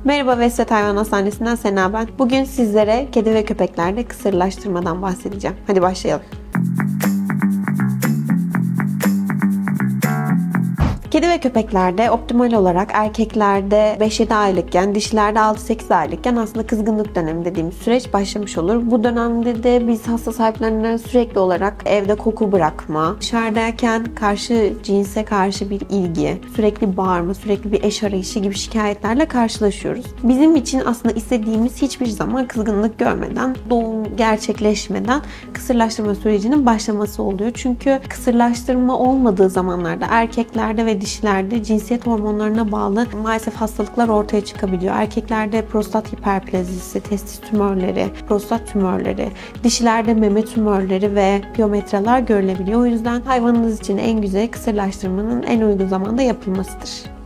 Merhaba, Westvet Hayvan Hastanesi'nden Sena ben. Bugün sizlere kedi ve köpeklerde kısırlaştırmadan bahsedeceğim. Hadi başlayalım. Kedi ve köpeklerde optimal olarak erkeklerde 5-7 aylıkken, dişilerde 6-8 aylıkken aslında kızgınlık dönemi dediğimiz süreç başlamış olur. Bu dönemde de biz hasta sahiplerine sürekli olarak evde koku bırakma, dışarıdayken karşı cinse karşı bir ilgi, sürekli bağırma, sürekli bir eş arayışı gibi şikayetlerle karşılaşıyoruz. Bizim için aslında istediğimiz hiçbir zaman kızgınlık görmeden, doğum gerçekleşmeden kısırlaştırma sürecinin başlaması oluyor. Çünkü kısırlaştırma olmadığı zamanlarda erkeklerde ve dişilerde cinsiyet hormonlarına bağlı maalesef hastalıklar ortaya çıkabiliyor. Erkeklerde prostat hiperplazisi, testis tümörleri, prostat tümörleri, dişilerde meme tümörleri ve piyometralar görülebiliyor. O yüzden hayvanınız için en güzel kısırlaştırmanın en uygun zamanda yapılmasıdır.